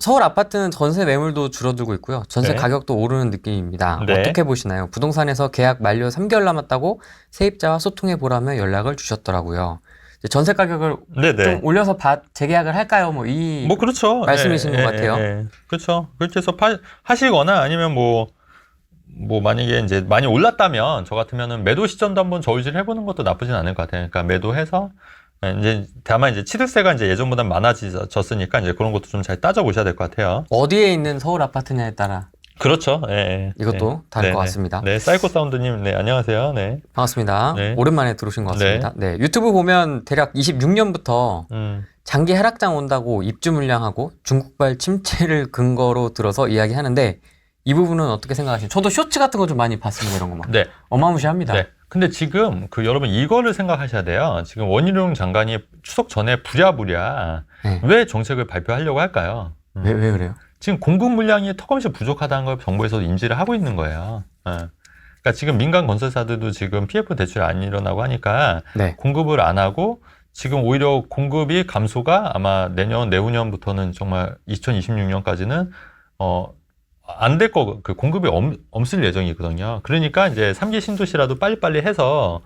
서울 아파트는 전세 매물도 줄어들고 있고요. 전세 네. 가격도 오르는 느낌입니다. 네. 어떻게 보시나요? 부동산에서 계약 만료 3개월 남았다고 세입자와 소통해 보라며 연락을 주셨더라고요. 이제 전세 가격을 네네. 좀 올려서 재계약을 할까요? 뭐 그렇죠. 말씀이신 것 같아요. 그렇죠. 그렇게 해서 하시거나 아니면 만약에 이제 많이 올랐다면 저 같으면은 매도 시점도 한번 저울질 해보는 것도 나쁘진 않을 것 같아요. 그러니까 매도해서 이제 다만 이제 취득세가 이제 예전보다 많아졌으니까 이제 그런 것도 좀 잘 따져보셔야 될 것 같아요. 어디에 있는 서울 아파트냐에 따라 그렇죠. 예. 이것도 다를 것 같습니다. 네, 사이코 사운드님, 네, 안녕하세요. 네. 반갑습니다. 네. 오랜만에 들어오신 것 같습니다. 네. 유튜브 보면 대략 26년부터 장기 하락장 온다고 입주 물량하고 중국발 침체를 근거로 들어서 이야기하는데 이 부분은 어떻게 생각하시나요? 저도 쇼츠 같은 거 좀 많이 봤습니다. 이런 거 막. 네. 어마무시합니다. 네. 근데 지금 여러분 이거를 생각하셔야 돼요. 지금 원희룡 장관이 추석 전에 부랴부랴 네. 왜 정책을 발표하려고 할까요? 왜 그래요? 지금 공급 물량이 턱없이 부족하다는 걸 정부에서 인지를 하고 있는 거예요. 그러니까 지금 민간 건설사들도 지금 PF 대출이 안 일어나고 하니까 네. 공급을 안 하고 지금 오히려 공급이 감소가 아마 내후년부터는 정말 2026년까지는 안 될 거, 그 공급이 없을 예정이거든요. 그러니까 이제 3기 신도시라도 빨리빨리 해서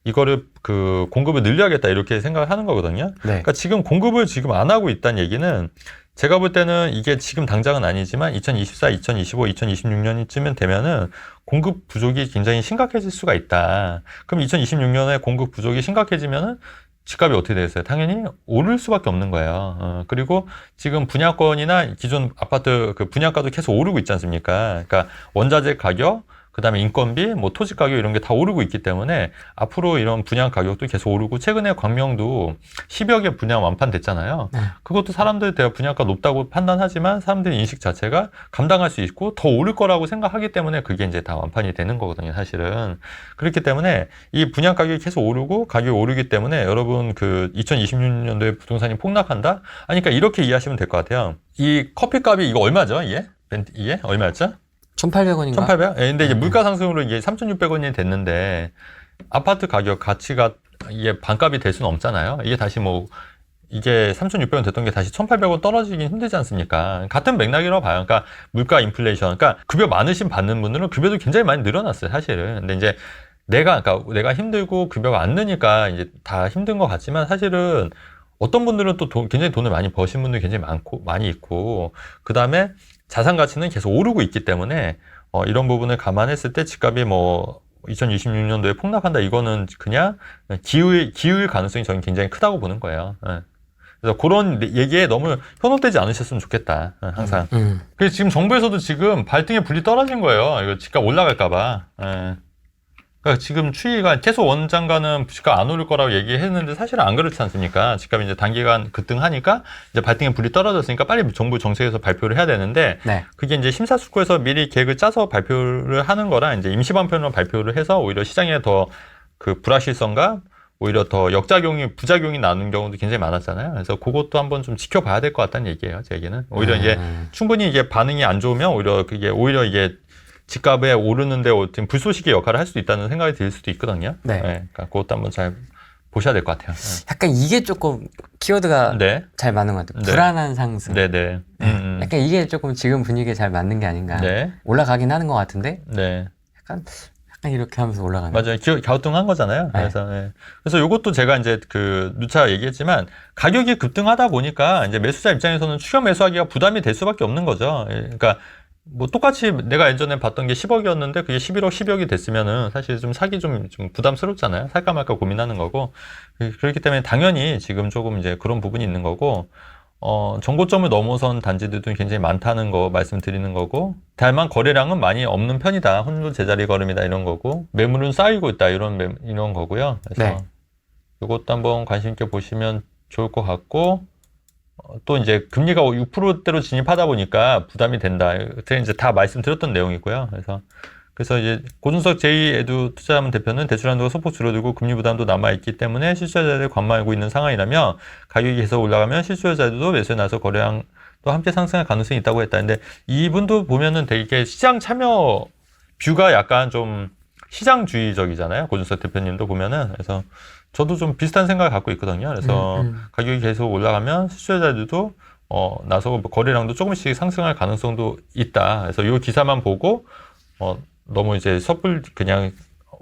이거를 그 공급을 늘려야겠다 이렇게 생각을 하는 거거든요. 네. 그러니까 지금 공급을 지금 안 하고 있다는 얘기는 제가 볼 때는 이게 지금 당장은 아니지만 2024, 2025, 2026년쯤은 되면은 공급 부족이 굉장히 심각해질 수가 있다. 그럼 2026년에 공급 부족이 심각해지면은 집값이 어떻게 되겠어요? 당연히 오를 수밖에 없는 거예요. 그리고 지금 분양권이나 기존 아파트 그 분양가도 계속 오르고 있지 않습니까? 그러니까 원자재 가격, 그 다음에 인건비, 토지 가격 이런 게 다 오르고 있기 때문에 앞으로 이런 분양 가격도 계속 오르고 최근에 광명도 10여 개 분양 완판됐잖아요. 네. 그것도 사람들 대한 분양가 높다고 판단하지만 사람들의 인식 자체가 감당할 수 있고 더 오를 거라고 생각하기 때문에 그게 이제 다 완판이 되는 거거든요, 사실은. 그렇기 때문에 이 분양 가격이 계속 오르고 가격이 오르기 때문에 여러분 그 2026년도에 부동산이 폭락한다? 아니, 그러니까 이렇게 이해하시면 될 것 같아요. 이 커피값이 이거 얼마죠, 이게 얼마였죠? 1,800원인가? 1,800원? 예, 근데 이제 물가 상승으로 이게 3,600원이 됐는데 아파트 가격 가치가 이게 반값이 될 수는 없잖아요. 이게 다시 이게 3,600원 됐던 게 다시 1,800원 떨어지긴 힘들지 않습니까? 같은 맥락이라고 봐요. 그러니까 물가 인플레이션, 그러니까 급여 많으신 받는 분들은 급여도 굉장히 많이 늘어났어요, 사실은. 근데 이제 내가 힘들고 급여가 안 느니까 이제 다 힘든 것 같지만 사실은 어떤 분들은 또 굉장히 돈을 많이 버신 분들이 굉장히 많이 있고, 그 다음에 자산 가치는 계속 오르고 있기 때문에 이런 부분을 감안했을 때 집값이 2026년도에 폭락한다, 이거는 그냥 기울 가능성이 저는 굉장히 크다고 보는 거예요. 그래서 그런 얘기에 너무 현혹되지 않으셨으면 좋겠다, 항상. 그래서 지금 정부에서도 지금 발등에 불이 떨어진 거예요. 이거 집값 올라갈까봐. 그러니까 지금 추이가 계속 원 장관은 집값 안 오를 거라고 얘기했는데 사실은 안 그렇지 않습니까? 집값이 이제 단기간 급등하니까 이제 발등에 불이 떨어졌으니까 빨리 정부 정책에서 발표를 해야 되는데, 네. 그게 이제 심사숙고해서 미리 계획을 짜서 발표를 하는 거랑 이제 임시방편으로 발표를 해서 오히려 시장에 더 그 불확실성과 오히려 더 부작용이 나는 경우도 굉장히 많았잖아요. 그래서 그것도 한번 좀 지켜봐야 될 것 같다는 얘기예요, 제 얘기는. 오히려 이제 충분히 이게 반응이 안 좋으면 오히려 이게 집값에 오르는데 지금 불쏘시개 역할을 할 수도 있다는 생각이 들 수도 있거든요. 네. 그러니까 그것도 한번 잘 보셔야 될 것 같아요. 약간 이게 조금 키워드가 네. 잘 맞는 것 같아요. 네. 불안한 상승. 네네. 약간 이게 조금 지금 분위기에 잘 맞는 게 아닌가. 네. 올라가긴 하는 것 같은데. 네. 약간 이렇게 하면서 올라가는. 맞아요. 갸우뚱한 거잖아요. 네. 그래서 요것도 제가 이제 누차 얘기했지만 가격이 급등하다 보니까 이제 매수자 입장에서는 추격 매수하기가 부담이 될 수밖에 없는 거죠. 그러니까 똑같이 내가 예전에 봤던 게 10억이었는데 그게 11억, 12억이 됐으면은 사실 좀 사기 좀 부담스럽잖아요. 살까 말까 고민하는 거고. 그렇기 때문에 당연히 지금 조금 이제 그런 부분이 있는 거고, 정고점을 넘어선 단지들도 굉장히 많다는 거 말씀드리는 거고, 다만 거래량은 많이 없는 편이다. 혼조 제자리 걸음이다, 이런 거고, 매물은 쌓이고 있다, 이런 거고요. 그래서 네. 이것도 한번 관심 있게 보시면 좋을 것 같고, 또 이제 금리가 6%대로 진입하다 보니까 부담이 된다. 제가 이제 다 말씀드렸던 내용이고요. 그래서 이제 고준석 제2에듀 투자자문 대표는 대출 한도가 소폭 줄어들고 금리 부담도 남아있기 때문에 실수요자들을 관망하고 있는 상황이라며 가격이 계속 올라가면 실수요자들도 매수에 나서 거래량도 함께 상승할 가능성이 있다고 했다. 근데 이분도 보면은 되게 시장 참여 뷰가 약간 좀 시장주의적이잖아요. 고준석 대표님도 보면은. 그래서 저도 좀 비슷한 생각을 갖고 있거든요. 그래서 가격이 계속 올라가면 실수요자들도 나서고 뭐 거래량도 조금씩 상승할 가능성도 있다. 그래서 이 기사만 보고 너무 이제 그냥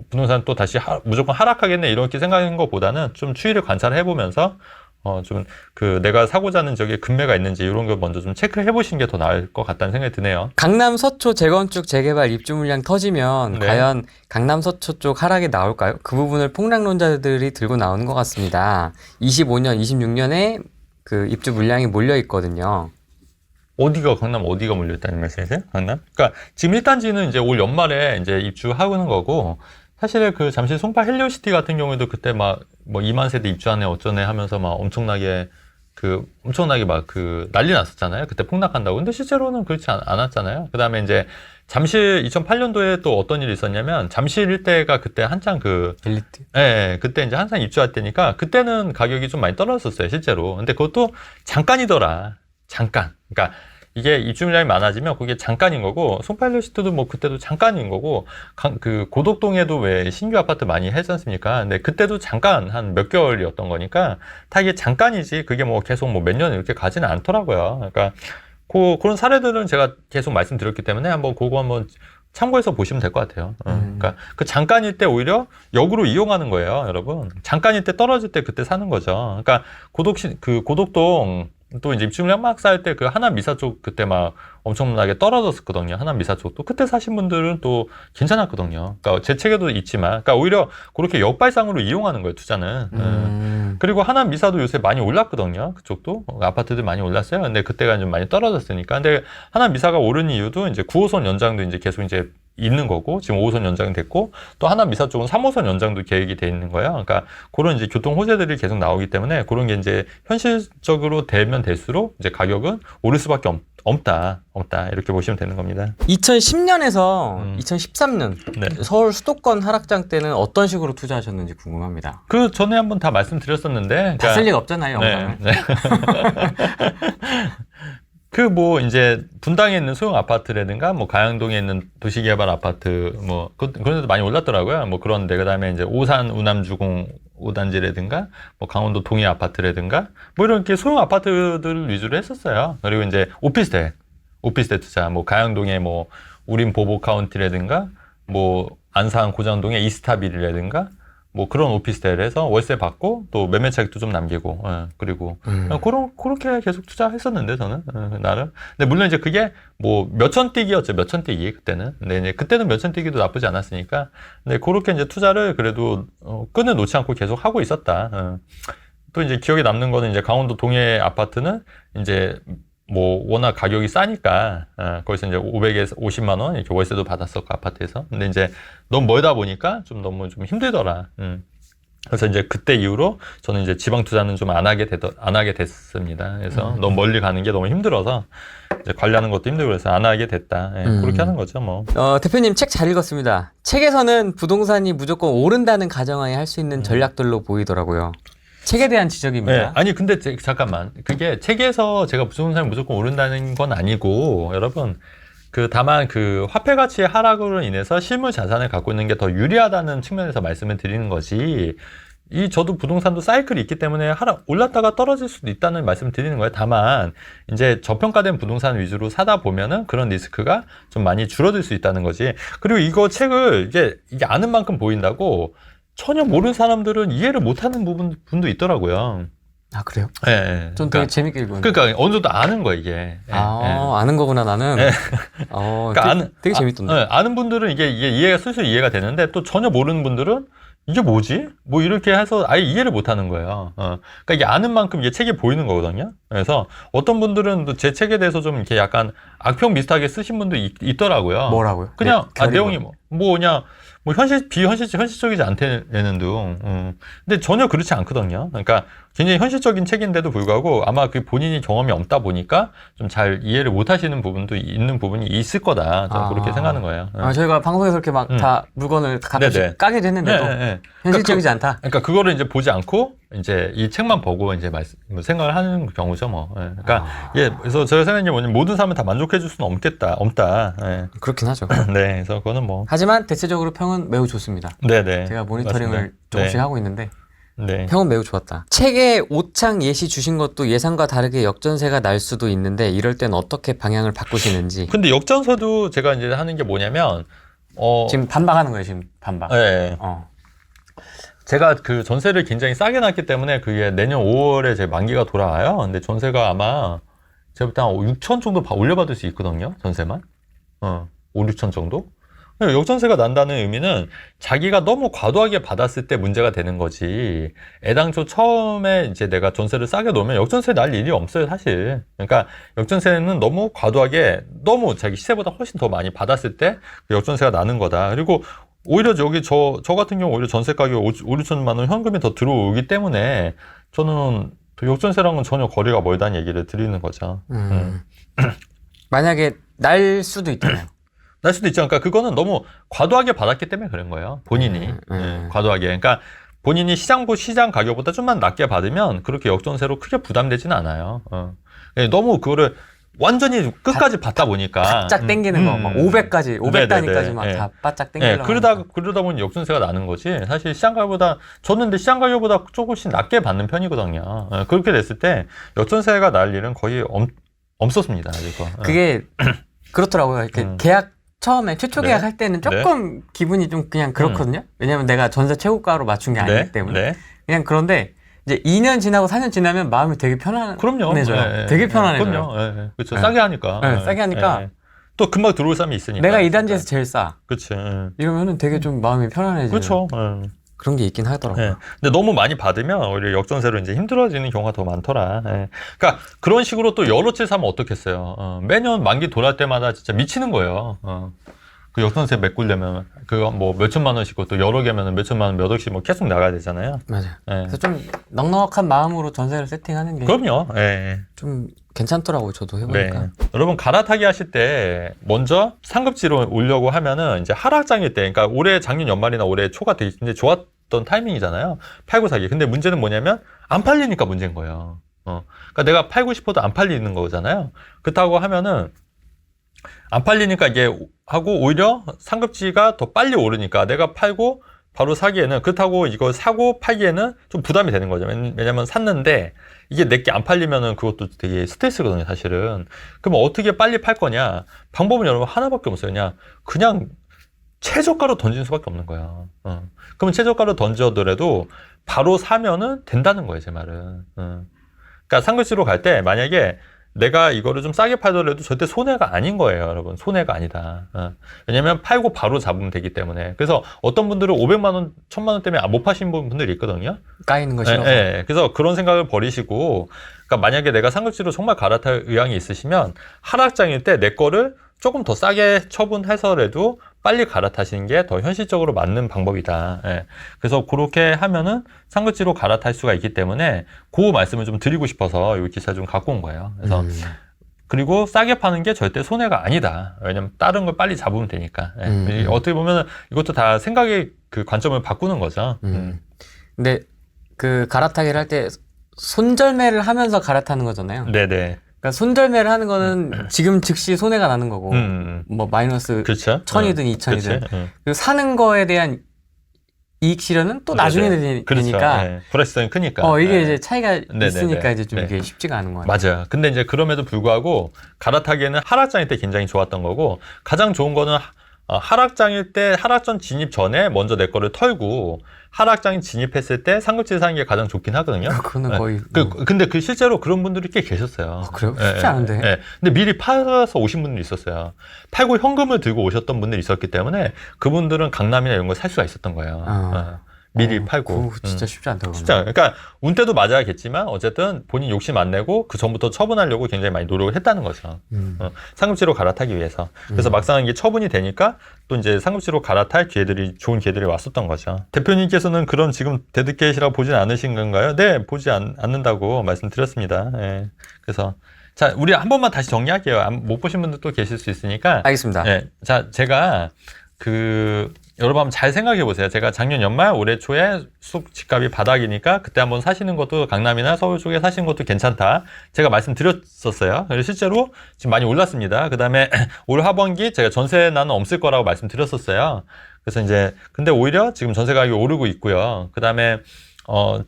부동산 또 다시 무조건 하락하겠네 이렇게 생각하는 것보다는 좀 추이를 관찰해 보면서 좀 내가 사고자 하는 지역에 금매가 있는지 이런 거 먼저 좀 체크해 보시는 게 더 나을 것 같다는 생각이 드네요. 강남 서초 재건축 재개발 입주 물량 터지면 네. 과연 강남 서초 쪽 하락이 나올까요? 그 부분을 폭락론자들이 들고 나오는 것 같습니다. 25년, 26년에 그 입주 물량이 몰려 있거든요. 강남 어디가 몰려있다는 말씀이세요? 강남? 그러니까 지금 1단지는 이제 올 연말에 이제 입주하는 거고, 사실 잠실 송파 헬리오시티 같은 경우에도 그때 뭐 2만 세대 입주하네 어쩌네 하면서 막 엄청나게 난리 났었잖아요. 그때 폭락한다고. 근데 실제로는 그렇지 않았잖아요. 그 다음에 이제 잠실 2008년도에 또 어떤 일이 있었냐면, 잠실 일대가 그때 한창 엘리트. 예, 그때 이제 항상 입주할 때니까, 그때는 가격이 좀 많이 떨어졌었어요, 실제로. 근데 그것도 잠깐이더라. 잠깐. 그러니까 이게 입주 물량이 많아지면 그게 잠깐인 거고, 송파일리오시티도 뭐 그때도 잠깐인 거고, 고덕동에도 왜 신규 아파트 많이 했지 않습니까? 근데 그때도 잠깐 한 몇 개월이었던 거니까 다 이게 잠깐이지 그게 뭐 계속 뭐 몇 년 이렇게 가지는 않더라고요. 그러니까 그런 사례들은 제가 계속 말씀드렸기 때문에 그거 한번 참고해서 보시면 될 것 같아요. 그러니까 그 잠깐일 때 오히려 역으로 이용하는 거예요, 여러분. 잠깐일 때 떨어질 때 그때 사는 거죠. 그러니까 고덕동 또 이제 입주 물량 막 쌓일 때 하남 미사 쪽 그때 막 엄청나게 떨어졌었거든요. 하남 미사 쪽도 그때 사신 분들은 또 괜찮았거든요. 그러니까 제 책에도 있지만, 그러니까 오히려 그렇게 역발상으로 이용하는 거예요, 투자는. 그리고 하남 미사도 요새 많이 올랐거든요. 그쪽도 아파트들 많이 올랐어요. 근데 그때가 좀 많이 떨어졌으니까. 근데 하남 미사가 오른 이유도 이제 9호선 연장도 이제 계속 이제 있는 거고, 지금 5호선 연장이 됐고, 또 하남 미사 쪽은 3호선 연장도 계획이 돼 있는 거예요. 그러니까 그런 이제 교통 호재들이 계속 나오기 때문에 그런 게 이제 현실적으로 되면 될수록 이제 가격은 오를 수밖에 없다 이렇게 보시면 되는 겁니다. 2010년에서 2013년 네. 서울 수도권 하락장 때는 어떤 식으로 투자하셨는지 궁금합니다. 그 전에 한번 다 말씀드렸었는데, 다 쓸 리가 없잖아요, 네, 영상을. 네. 이제 분당에 있는 소형 아파트라든가 뭐 가양동에 있는 도시개발 아파트 그런 데도 많이 올랐더라고요. 뭐 그런데 그다음에 이제 오산 우남주공 5단지라든가 뭐 강원도 동해 아파트라든가 뭐 이렇게 소형 아파트들 위주로 했었어요. 그리고 이제 오피스텔 투자 뭐 가양동에 뭐 우림 보보카운티라든가 뭐 안산 고장동에 이스타빌이라든가 뭐 그런 오피스텔에서 월세 받고 또 매매 차익도 좀 남기고, 그리고 그렇게 계속 투자했었는데 저는 나름. 근데 물론 이제 그게 뭐 몇천 띄기였죠, 몇천 띄기 그때는. 근데 이제 그때는 몇천 띄기도 나쁘지 않았으니까. 근데 그렇게 이제 투자를 그래도 끈을 놓지 않고 계속 하고 있었다. 또 이제 기억에 남는 거는 이제 강원도 동해 아파트는 이제 뭐 워낙 가격이 싸니까 거기서 이제 500에서 50만 원 이렇게 월세도 받았었고 아파트에서. 근데 이제 너무 멀다 보니까 너무 힘들더라. 그래서 이제 그때 이후로 저는 이제 지방 투자는 좀 안 하게 됐습니다. 그래서 너무 멀리 가는 게 너무 힘들어서 이제 관리하는 것도 힘들고 그래서 안 하게 됐다. 그렇게 하는 거죠, 뭐. 대표님 책 잘 읽었습니다. 책에서는 부동산이 무조건 오른다는 가정하에 할 수 있는 전략들로 보이더라고요. 책에 대한 지적입니다. 네, 아니 근데 잠깐만, 그게 책에서 제가 부동산이 무조건 오른다는 건 아니고, 여러분 다만 화폐 가치의 하락으로 인해서 실물 자산을 갖고 있는 게 더 유리하다는 측면에서 말씀을 드리는 거지, 저도 부동산도 사이클이 있기 때문에 올랐다가 떨어질 수도 있다는 말씀을 드리는 거예요. 다만 이제 저평가된 부동산 위주로 사다 보면은 그런 리스크가 좀 많이 줄어들 수 있다는 거지. 그리고 이거 책을 이게 아는 만큼 보인다고 전혀 모르는 사람들은 이해를 못하는 분도 있더라고요. 아, 그래요? 네. 전 되게 재밌게 읽었는데. 그러니까 어느 정도 아는 거야, 이게. 아는 거구나, 나는. 그러니까 되게 재밌던데. 아는 분들은 이게 이해가 슬슬 이해가 되는데, 또 전혀 모르는 분들은 이게 뭐지? 뭐 이렇게 해서 아예 이해를 못 하는 거예요. 그러니까 이게 아는 만큼 이게 책에 보이는 거거든요. 그래서 어떤 분들은 또 제 책에 대해서 좀 이렇게 약간 악평 비슷하게 쓰신 분도 있더라고요. 뭐라고요? 그냥 내용이 그냥 현실적이지 않다는 둥. 근데 전혀 그렇지 않거든요. 그러니까 굉장히 현실적인 책인데도 불구하고 아마 본인이 경험이 없다 보니까 좀 잘 이해를 못 하시는 부분도 있는 부분이 있을 거다. 저는 그렇게 생각하는 거예요. 저희가 방송에서 이렇게 막 다 물건을 가끔씩 까기도 했는데도 현실적이지 않다. 그러니까 그거를 이제 보지 않고 이제 이 책만 보고 이제 생각을 하는 경우죠, 뭐. 그러니까 그래서 제가 생각하는 게 뭐냐면 모든 사람을 다 만족해 줄 수는 없다. 그렇긴 하죠. 네, 그래서 그거는 뭐. 하지만 대체적으로 평은 매우 좋습니다. 네네. 제가 모니터링을 맞습니다. 조금씩 네. 하고 있는데 네. 평은 매우 좋았다. 책에 오창 예시 주신 것도 예상과 다르게 역전세가 날 수도 있는데 이럴 땐 어떻게 방향을 바꾸시는지. 근데 역전세도 제가 이제 하는 게 뭐냐면 지금 반박하는 거예요, 지금 반박. 네. 제가 그 전세를 굉장히 싸게 놨기 때문에 그게 내년 5월에 제 만기가 돌아와요. 근데 전세가 아마 제가 볼 때 한 6천 정도 올려받을 수 있거든요. 전세만. 5, 6천 정도? 역전세가 난다는 의미는 자기가 너무 과도하게 받았을 때 문제가 되는 거지. 애당초 처음에 이제 내가 전세를 싸게 놓으면 역전세 날 일이 없어요, 사실. 그러니까 역전세는 너무 과도하게, 너무 자기 시세보다 훨씬 더 많이 받았을 때 역전세가 나는 거다. 그리고 오히려 여기 저 같은 경우 오히려 전세 가격 5, 6천만 원 현금이 더 들어오기 때문에 저는 역전세랑은 전혀 거리가 멀다는 얘기를 드리는 거죠. 만약에 날 수도 있잖아요. 날 수도 있죠. 그러니까 그거는 너무 과도하게 받았기 때문에 그런 거예요. 본인이. 과도하게. 그러니까 본인이 시장 가격보다 좀만 낮게 받으면 그렇게 역전세로 크게 부담되지는 않아요. 너무 그거를 완전히 끝까지 받다 보니까. 바짝 땡기는 거. 막 500까지, 500단위까지 막 다 바짝 땡기려고. 그러다 보니 역전세가 나는 거지. 사실 시장 가격보다, 저는 근데 시장 가격보다 조금씩 낮게 받는 편이거든요. 그렇게 됐을 때 역전세가 날 일은 거의 없었습니다. 이거. 그게 그렇더라고요. 이렇게 계약 처음에 최초 계약 할 때는 조금 기분이 좀 그냥 그렇거든요. 왜냐면 내가 전세 최고가로 맞춘 게 아니기 때문에. 그냥 그런데 이제 2년 지나고 4년 지나면 마음이 되게 편안해져요. 그럼요. 되게 편안해져요. 그럼요. 그렇죠. 싸게 하니까. 싸게 하니까. 또 금방 들어올 사람이 있으니까. 내가 이 단지에서 제일 싸. 그렇지. 이러면은 되게 좀 마음이 편안해지는. 그렇죠. 그런 게 있긴 하더라고요. 근데 너무 많이 받으면 오히려 역전세로 이제 힘들어지는 경우가 더 많더라. 그러니까 그런 식으로 또 여러 채 사면 어떻겠어요. 매년 만기 돌아올 때마다 진짜 미치는 거예요. 그 역전세 메꾸려면 그거 뭐 몇천만 원씩고 또 여러 개면은 몇천만 원, 몇 억씩 뭐 계속 나가야 되잖아요. 맞아요. 그래서 좀 넉넉한 마음으로 전세를 세팅하는 게 그럼요. 좀 괜찮더라고요. 저도 해보니까. 여러분 갈아타기 하실 때 먼저 상급지로 오려고 하면은 이제 하락장일 때, 그러니까 올해 작년 연말이나 올해 초가 되게 굉장히 좋았던 타이밍이잖아요. 팔고 사기. 근데 문제는 뭐냐면 안 팔리니까 문제인 거예요. 그러니까 내가 팔고 싶어도 안 팔리는 거잖아요. 그렇다고 하면은 안 팔리니까 이게 하고 오히려 상급지가 더 빨리 오르니까 내가 팔고 바로 사기에는, 그렇다고 이거 사고 팔기에는 좀 부담이 되는 거죠. 왜냐면 샀는데 이게 내게 안 팔리면은 그것도 되게 스트레스거든요, 사실은. 그럼 어떻게 빨리 팔 거냐? 방법은 여러분 하나밖에 없어요. 그냥 최저가로 던지는 수밖에 없는 거야. 그러면 최저가로 던져더라도 바로 사면은 된다는 거예요, 제 말은. 그러니까 상급지로 갈 때 만약에 내가 이거를 좀 싸게 팔더라도 절대 손해가 아닌 거예요, 여러분. 손해가 아니다. 왜냐면 팔고 바로 잡으면 되기 때문에. 그래서 어떤 분들은 500만 원, 1000만 원 때문에 못 파신 분들이 있거든요. 까이는 거 싫어서. 그래서 그런 생각을 버리시고, 그러니까 만약에 내가 상급지로 정말 갈아탈 의향이 있으시면 하락장일 때 내 거를 조금 더 싸게 처분해서라도 빨리 갈아타시는 게 더 현실적으로 맞는 방법이다. 그래서 그렇게 하면은 상급지로 갈아탈 수가 있기 때문에 그 말씀을 좀 드리고 싶어서 이 기사 좀 갖고 온 거예요. 그래서 그리고 싸게 파는 게 절대 손해가 아니다. 왜냐면 다른 걸 빨리 잡으면 되니까. 어떻게 보면은 이것도 다 생각의 그 관점을 바꾸는 거죠. 근데 그 갈아타기를 할 때 손절매를 하면서 갈아타는 거잖아요. 네네. 그러니까 손절매를 하는 거는 지금 즉시 손해가 나는 거고, 뭐 마이너스 그렇죠. 1000이든 2000이든. 그리고 사는 거에 대한 이익 실현은 또 나중에 되니까. 불확실성이 크니까. 이게 이제 차이가 있으니까 이제 좀 이게 쉽지가 않은 거예요. 맞아요. 근데 이제 그럼에도 불구하고 갈아타기에는 하락장일 때 굉장히 좋았던 거고, 가장 좋은 거는 하락장일 때, 하락장 진입 전에 먼저 내 거를 털고 하락장 진입했을 때 상급지에 사는 게 가장 좋긴 하거든요. 그거는 거의. 근데 실제로 그런 분들이 꽤 계셨어요. 그래요? 쉽지 않은데. 근데 미리 팔아서 오신 분들이 있었어요. 팔고 현금을 들고 오셨던 분들이 있었기 때문에 그분들은 강남이나 이런 거 살 수가 있었던 거예요. 미리 팔고. 그거 진짜 쉽지 않더라고요. 쉽지 않아요. 그러니까 운때도 맞아야겠지만 어쨌든 본인 욕심 안 내고 그 전부터 처분하려고 굉장히 많이 노력을 했다는 거죠. 상급지로 갈아타기 위해서. 그래서 막상 이게 처분이 되니까 또 이제 상급지로 갈아탈 좋은 기회들이 왔었던 거죠. 대표님께서는 그럼 지금 데드캣이라고 보진 않으신 건가요? 네, 보지 않는다고 말씀드렸습니다. 그래서 자, 우리 한 번만 다시 정리할게요. 못 보신 분들도 계실 수 있으니까. 알겠습니다. 자, 제가 여러분 한번 잘 생각해 보세요. 제가 작년 연말 올해 초에 숲 집값이 바닥이니까 그때 한번 사시는 것도 강남이나 서울 쪽에 사시는 것도 괜찮다. 제가 말씀드렸었어요. 그리고 실제로 지금 많이 올랐습니다. 그 다음에 올 하반기 제가 전세 나는 없을 거라고 말씀드렸었어요. 그래서 이제 근데 오히려 지금 전세 가격이 오르고 있고요. 그 다음에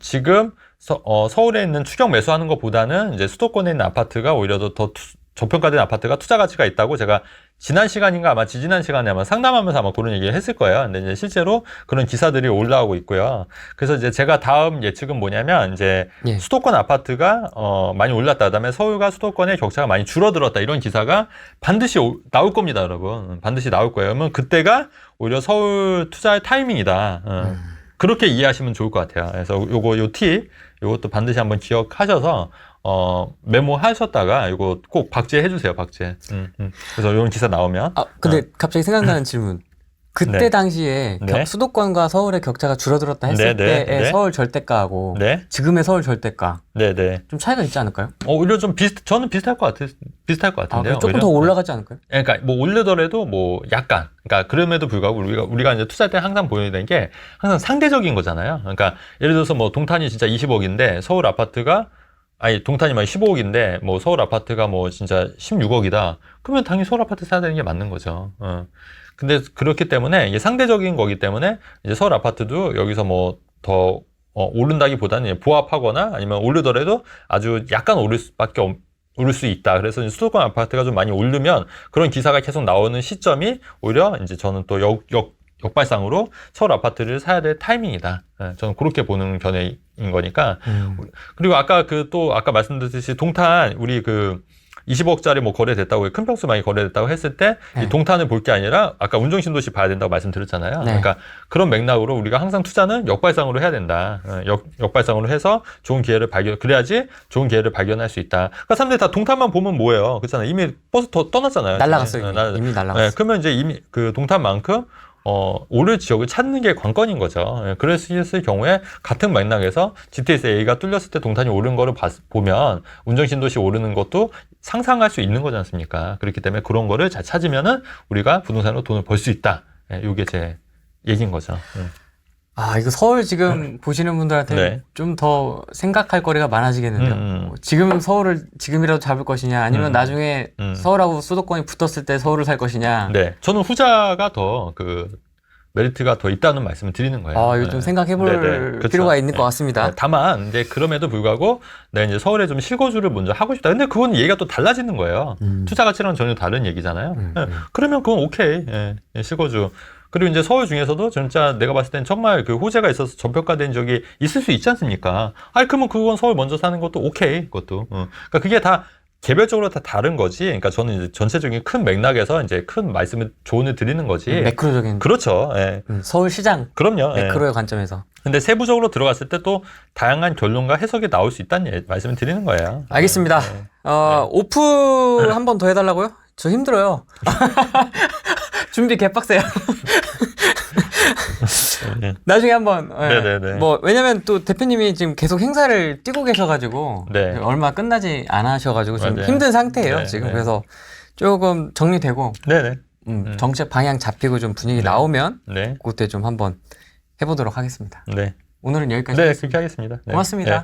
지금 서울에 있는 추경 매수하는 것보다는 이제 수도권에 있는 아파트가 오히려 더 저평가된 아파트가 투자 가치가 있다고 제가 지난 시간인가 아마 지지난 시간에 아마 상담하면서 아마 그런 얘기를 했을 거예요. 근데 이제 실제로 그런 기사들이 올라오고 있고요. 그래서 이제 제가 다음 예측은 뭐냐면 이제 예. 수도권 아파트가 많이 올랐다. 그다음에 서울과 수도권의 격차가 많이 줄어들었다. 이런 기사가 반드시 나올 겁니다, 여러분. 반드시 나올 거예요. 그러면 그때가 오히려 서울 투자의 타이밍이다. 그렇게 이해하시면 좋을 것 같아요. 그래서 요 팁, 요것도 반드시 한번 기억하셔서 메모하셨다가 이거 꼭 박제해 주세요, 박제. 그래서 이런 기사 나오면. 근데 갑자기 생각나는 질문. 그때 네. 당시에 네. 수도권과 서울의 격차가 줄어들었다 했을 네. 때의 네. 서울 절대가하고 네. 지금의 서울 절대가 네네. 좀 차이가 있지 않을까요? 오히려 좀 저는 비슷할 것 같은데요. 조금 오히려. 더 올라가지 않을까요? 그러니까 뭐 올려더라도 뭐 약간, 그러니까 그럼에도 불구하고 우리가 이제 투자할 때 항상 보여야 되는 게 항상 상대적인 거잖아요. 그러니까 예를 들어서 뭐 동탄이 진짜 20억인데 서울 아파트가 동탄이 막 15억인데 뭐 서울 아파트가 뭐 진짜 16억이다. 그러면 당연히 서울 아파트 사야 되는 게 맞는 거죠. 근데 그렇기 때문에 이게 상대적인 거기 때문에 이제 서울 아파트도 여기서 뭐 더 오른다기보다는 보합하거나 아니면 오르더라도 아주 약간 오를 수 있다. 그래서 이제 수도권 아파트가 좀 많이 오르면 그런 기사가 계속 나오는 시점이 오히려 이제 저는 또 역발상으로 서울 아파트를 사야 될 타이밍이다. 저는 그렇게 보는 견해인 거니까. 그리고 아까 아까 말씀드렸듯이 동탄 우리 20억짜리 뭐 거래됐다고 큰 평수 많이 거래됐다고 했을 때 이 동탄을 볼 게 아니라 아까 운정신도시 봐야 된다고 말씀드렸잖아요. 네. 그러니까 그런 맥락으로 우리가 항상 투자는 역발상으로 해야 된다. 역발상으로 해서 좋은 기회를 그래야지 좋은 기회를 발견할 수 있다. 그러니까 사람들이 다 동탄만 보면 뭐예요? 그렇잖아요. 이미 버스 떠났잖아요. 날라갔어요. 이미 날라갔어요. 그러면 이제 이미 동탄만큼 오를 지역을 찾는 게 관건인 거죠. 그랬을 경우에 같은 맥락에서 GTS A가 뚫렸을 때 동탄이 오른 거를 보면 운정신도시 오르는 것도 상상할 수 있는 거지 않습니까? 그렇기 때문에 그런 거를 잘 찾으면은 우리가 부동산으로 돈을 벌 수 있다. 이게 제 얘기인 거죠. 이거 서울 지금 보시는 분들한테 네. 좀 더 생각할 거리가 많아지겠는데요. 지금 서울을 지금이라도 잡을 것이냐, 아니면 나중에 서울하고 수도권이 붙었을 때 서울을 살 것이냐. 네. 저는 후자가 더 메리트가 더 있다는 말씀을 드리는 거예요. 이거 좀 생각해볼 그렇죠. 필요가 있는 것 같습니다. 다만, 이제 그럼에도 불구하고, 내가 이제 서울에 좀 실거주를 먼저 하고 싶다. 근데 그건 얘기가 또 달라지는 거예요. 투자 가치랑 전혀 다른 얘기잖아요. 그러면 그건 오케이. 실거주. 그리고 이제 서울 중에서도 진짜 내가 봤을 땐 정말 호재가 있어서 저평가된 적이 있을 수 있지 않습니까? 그러면 그건 서울 먼저 사는 것도 오케이. 그것도. 그러니까 그게 다 개별적으로 다 다른 거지. 그러니까 저는 이제 전체적인 큰 맥락에서 이제 큰 조언을 드리는 거지. 매크로적인. 그렇죠. 예. 서울 시장. 그럼요. 매크로의 관점에서. 근데 세부적으로 들어갔을 때 또 다양한 결론과 해석이 나올 수 있다는 말씀을 드리는 거예요. 알겠습니다. 오프 한 번 더 해달라고요? 저 힘들어요. 준비 개빡세요. 나중에 한번. 네네네. 왜냐면 또 대표님이 지금 계속 행사를 뛰고 계셔가지고. 네. 얼마 끝나지 않으셔가지고 지금 맞아요. 힘든 상태예요. 네, 지금. 네. 그래서 조금 정리되고. 네네. 정책 방향 잡히고 좀 분위기 나오면. 네. 그때 좀 한번 해보도록 하겠습니다. 네. 오늘은 여기까지 네, 하겠습니다. 그렇게 하겠습니다. 네. 고맙습니다. 네.